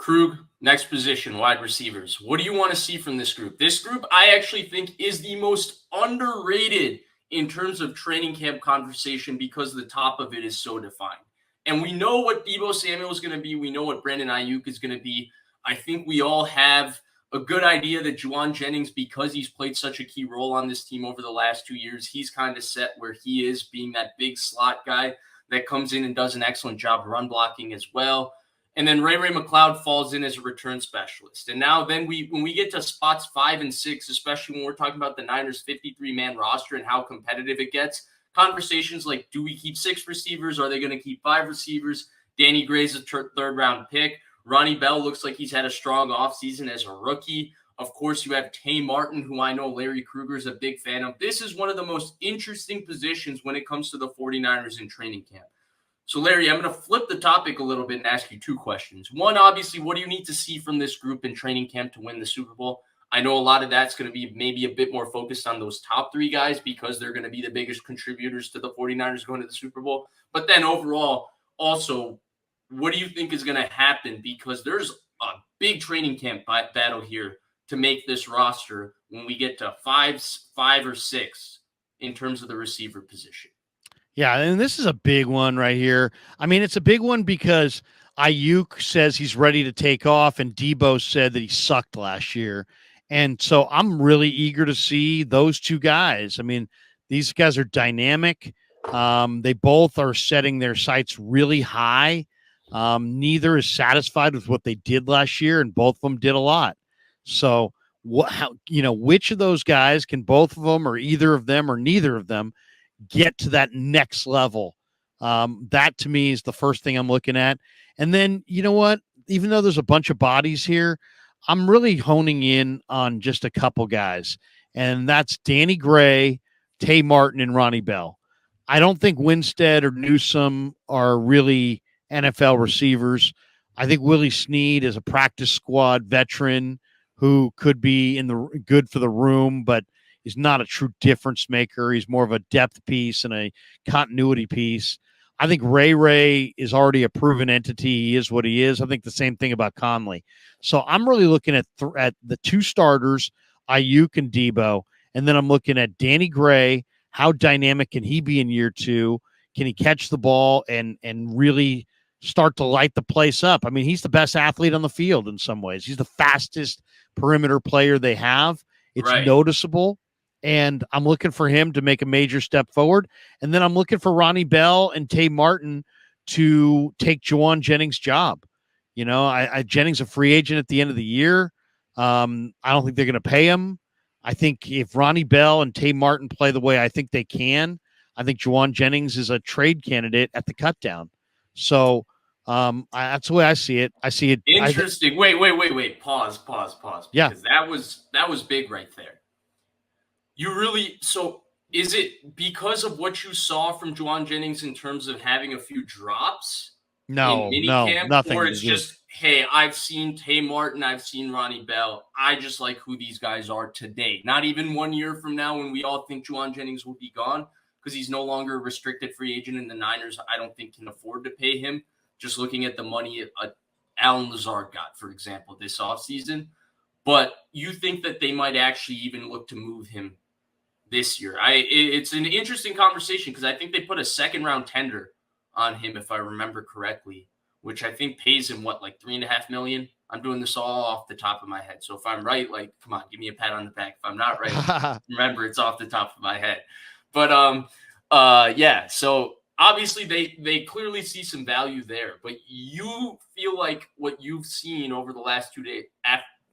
Krug, next position, wide receivers. What do you want to see from this group? This group, I actually think, is the most underrated in terms of training camp conversation because the top of it is so defined. And we know what Deebo Samuel is going to be. We know what Brandon Ayuk is going to be. I think we all have a good idea that Juwan Jennings, because he's played such a key role on this team over the last 2 years, he's kind of set where he is, being that big slot guy that comes in and does an excellent job run blocking as well. And then Ray McLeod falls in as a return specialist. And now then when we get to spots 5 and 6, especially when we're talking about the Niners 53-man roster and how competitive it gets, conversations like, do we keep 6 receivers? Are they going to keep 5 receivers? Danny Gray's a third-round pick. Ronnie Bell looks like he's had a strong offseason as a rookie. Of course, you have Tay Martin, who I know Larry Krueger is a big fan of. This is one of the most interesting positions when it comes to the 49ers in training camp. So, Larry, I'm going to flip the topic a little bit and ask you 2 questions. One, obviously, what do you need to see from this group in training camp to win the Super Bowl? I know a lot of that's going to be maybe a bit more focused on those top 3 guys because they're going to be the biggest contributors to the 49ers going to the Super Bowl. But then overall, also, what do you think is going to happen? Because there's a big training camp battle here to make this roster when we get to 5 or 6 in terms of the receiver position. Yeah, and this is a big one right here. I mean, it's a big one because Ayuk says he's ready to take off, and Deebo said that he sucked last year. And so I'm really eager to see those 2 guys. I mean, these guys are dynamic. They both are setting their sights really high. Neither is satisfied with what they did last year, and both of them did a lot. So, which of those guys can both of them or either of them or neither of them get to that next level? That to me is the first thing I'm looking at. And then, you know what? Even though there's a bunch of bodies here, I'm really honing in on just a couple guys, and that's Danny Gray, Tay Martin, and Ronnie Bell. I don't think Winstead or Newsome are really NFL receivers. I think Willie Snead is a practice squad veteran who could be good for the room, but he's not a true difference maker. He's more of a depth piece and a continuity piece. I think Ray is already a proven entity. He is what he is. I think the same thing about Conley. So I'm really looking at the 2 starters, Ayuk and Deebo, and then I'm looking at Danny Gray. How dynamic can he be in year 2? Can he catch the ball and really start to light the place up? I mean, he's the best athlete on the field in some ways. He's the fastest perimeter player they have. It's noticeable. And I'm looking for him to make a major step forward. And then I'm looking for Ronnie Bell and Tay Martin to take Juwan Jennings' job. You know, Jennings a free agent at the end of the year. I don't think they're going to pay him. I think if Ronnie Bell and Tay Martin play the way I think they can, I think Juwan Jennings is a trade candidate at the cutdown. So that's the way I see it. I see it. Interesting. Wait. Pause. Yeah. Because that was big right there. So is it because of what you saw from Juwan Jennings in terms of having a few drops? No, nothing. Or it's just, hey, I've seen Tay Martin, I've seen Ronnie Bell. I just like who these guys are today. Not even 1 year from now when we all think Juwan Jennings will be gone because he's no longer a restricted free agent, and the Niners, I don't think, can afford to pay him. Just looking at the money Allen Lazard got, for example, this offseason. But you think that they might actually even look to move him this year? It's an interesting conversation because I think they put a 2nd-round tender on him, if I remember correctly, which I think pays him like $3.5 million. I'm doing this all off the top of my head. So if I'm right, come on, give me a pat on the back. If I'm not right, remember it's off the top of my head. But yeah. So obviously they clearly see some value there. But you feel like what you've seen over the last 2 days,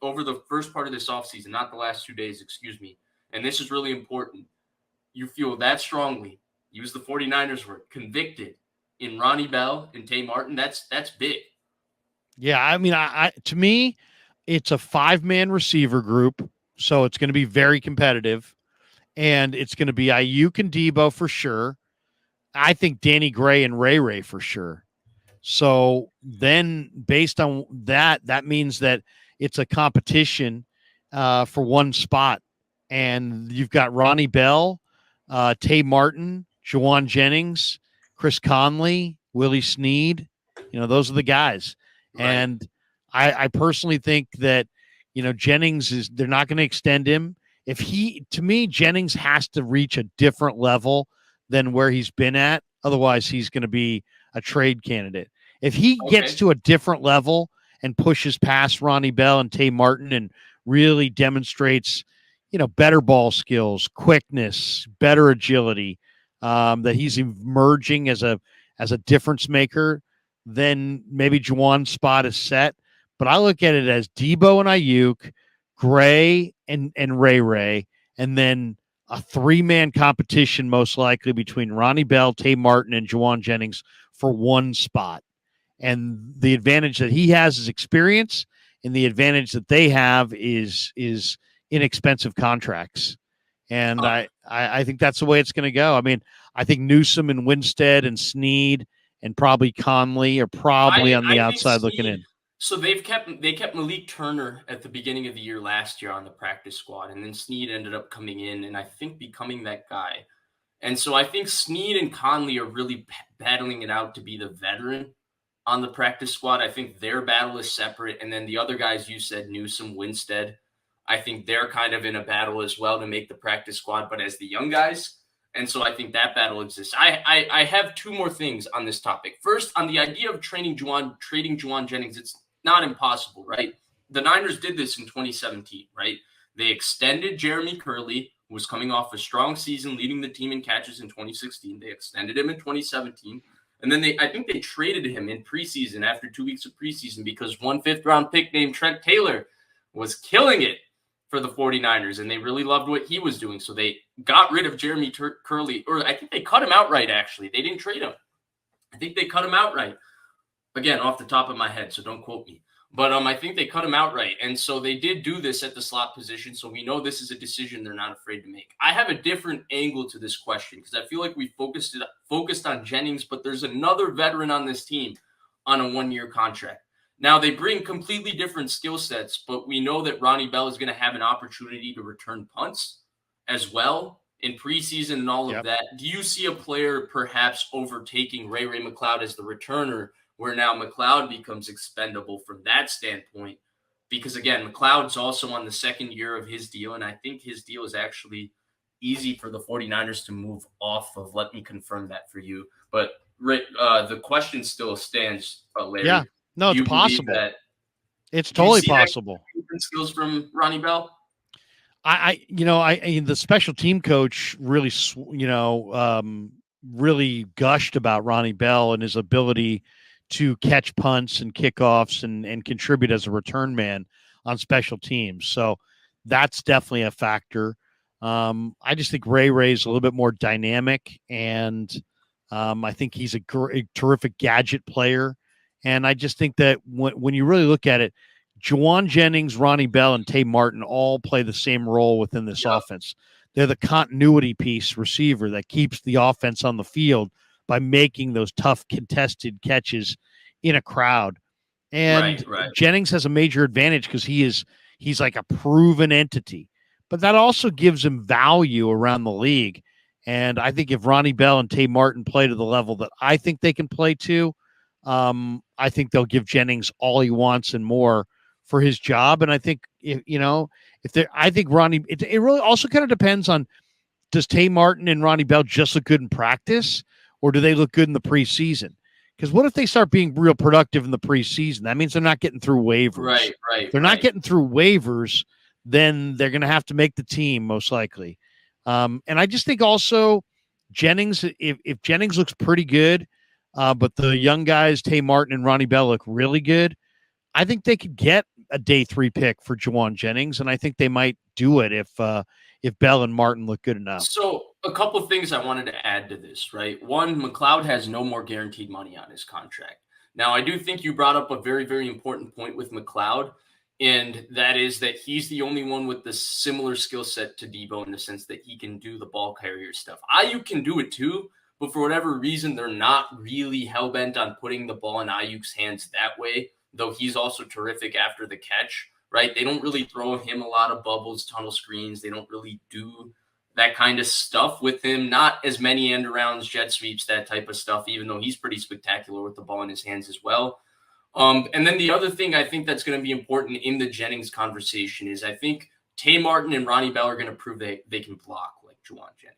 over the first part of this offseason, not the last 2 days, excuse me. And this is really important. You feel that strongly, use the 49ers word, convicted in Ronnie Bell and Tay Martin. That's big. Yeah, I mean, to me, it's a 5-man receiver group, so it's going to be very competitive, and it's going to be Ayuk and Deebo for sure. I think Danny Gray and Ray for sure. So then, based on that means that it's a competition for one spot, and you've got Ronnie Bell, Tay Martin, Juwan Jennings, Chris Conley, Willie Snead. You know, those are the guys. Right. And I personally think that, Jennings they're not going to extend him. To me, Jennings has to reach a different level than where he's been at. Otherwise, he's going to be a trade candidate. If he gets Okay. to a different level and pushes past Ronnie Bell and Tay Martin and really demonstrates, better ball skills, quickness, better agility, that he's emerging as a difference maker, then maybe Juwan's spot is set. But I look at it as Debo and Ayuk, Gray and Ray, and then a three-man competition most likely between Ronnie Bell, Tay Martin, and Juwan Jennings for one spot. And the advantage that he has is experience, and the advantage that they have is inexpensive contracts. And Uh, I think that's the way it's going to go. I mean, I think Newsom and Winstead and Snead and probably Conley are probably on the I think outside looking Snead. in. So they kept Malik Turner at the beginning of the year last year on the practice squad, and then Snead ended up coming in and I think becoming that guy. And so I think Snead and Conley are really battling it out to be the veteran on the practice squad. I think their battle is separate. And then the other guys you said, Newsom, Winstead, I think they're kind of in a battle as well to make the practice squad, but as the young guys. And so I think that battle exists. I have two more things on this topic. First, on the idea of trading Juwan Jennings, it's not impossible, right? The Niners did this in 2017, right? They extended Jeremy Curley, who was coming off a strong season, leading the team in catches in 2016. They extended him in 2017. And then I think they traded him in preseason after 2 weeks of preseason because one fifth-round pick named Trent Taylor was killing it for the 49ers, and they really loved what he was doing. So they got rid of Jeremy Curley, or I think they cut him outright, actually. They didn't trade him. I think they cut him outright. Again, off the top of my head, so don't quote me. But I think they cut him outright. And so they did do this at the slot position. So we know this is a decision they're not afraid to make. I have a different angle to this question because I feel like we focused on Jennings, but there's another veteran on this team on a 1-year contract. Now they bring completely different skill sets, but we know that Ronnie Bell is going to have an opportunity to return punts as well in preseason and all of that. Do you see a player perhaps overtaking Ray McCloud as the returner, where now McCloud becomes expendable from that standpoint? Because again, McCloud's also on the second year of his deal, and I think his deal is actually easy for the 49ers to move off of. Let me confirm that for you. But the question still stands, Larry. Yeah, no, Do it's you believe possible. that? It's Do you totally see that possible. skills from Ronnie Bell? The special team coach really, really gushed about Ronnie Bell and his ability to catch punts and kickoffs and contribute as a return man on special teams. So that's definitely a factor. I just think Ray's a little bit more dynamic, and I think he's a terrific gadget player. And I just think that when you really look at it, Juwan Jennings, Ronnie Bell, and Tay Martin all play the same role within this offense. They're the continuity piece receiver that keeps the offense on the field by making those tough contested catches in a crowd. And Right. Jennings has a major advantage because he's like a proven entity, but that also gives him value around the league. And I think if Ronnie Bell and Tay Martin play to the level that I think they can play to, I think they'll give Jennings all he wants and more for his job. And I think I think Ronnie, it really also kind of depends on, does Tay Martin and Ronnie Bell just look good in practice, or do they look good in the preseason? Because what if they start being real productive in the preseason? That means they're not getting through waivers. They're not getting through waivers, then they're going to have to make the team most likely. And I just think also Jennings, if Jennings looks pretty good, but the young guys, Tay Martin and Ronnie Bell, look really good, I think they could get a day 3 pick for Juwan Jennings, and I think they might do it if Bell and Martin look good enough. So a couple of things I wanted to add to this, right? One, McCloud has no more guaranteed money on his contract. Now, I do think you brought up a very, very important point with McCloud, and that is that he's the only one with the similar skill set to Debo in the sense that he can do the ball carrier stuff. Ayuk can do it too, but for whatever reason, they're not really hell-bent on putting the ball in Ayuk's hands that way, though he's also terrific after the catch, right? They don't really throw him a lot of bubbles, tunnel screens. They don't really do that kind of stuff with him. Not as many end arounds, jet sweeps, that type of stuff, even though he's pretty spectacular with the ball in his hands as well. And then the other thing I think that's going to be important in the Jennings conversation is I think Tay Martin and Ronnie Bell are going to prove they can block like Juwan Jennings.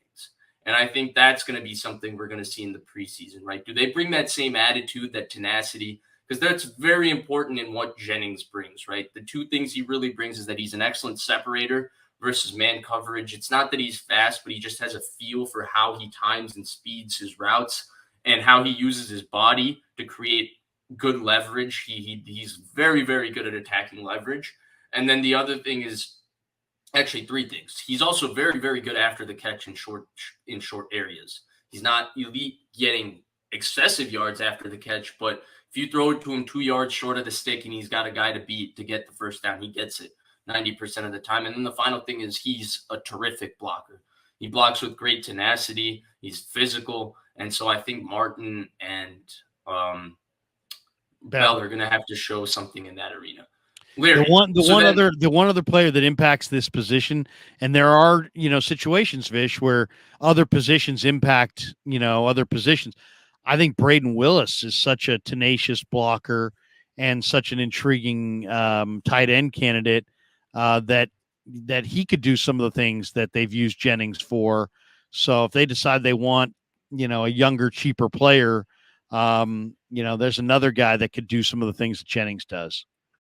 And I think that's going to be something we're going to see in the preseason, right? Do they bring that same attitude, that tenacity? Because that's very important in what Jennings brings, right? The two things he really brings is that he's an excellent separator versus man coverage. It's not that he's fast, but he just has a feel for how he times and speeds his routes and how he uses his body to create good leverage. He's very, very good at attacking leverage. And then the other thing is actually three things. He's also very, very good after the catch in short areas. He's not elite getting excessive yards after the catch, but if you throw it to him 2 yards short of the stick and he's got a guy to beat to get the first down, he gets it 90% of the time. And then the final thing is he's a terrific blocker. He blocks with great tenacity. He's physical. And so I think Martin and Bell are going to have to show something in that arena. Larry, the one other player that impacts this position, and there are situations, Vish, where other positions impact other positions. I think Braden Willis is such a tenacious blocker and such an intriguing tight end candidate that he could do some of the things that they've used Jennings for. So if they decide they want a younger, cheaper player, there's another guy that could do some of the things that Jennings does.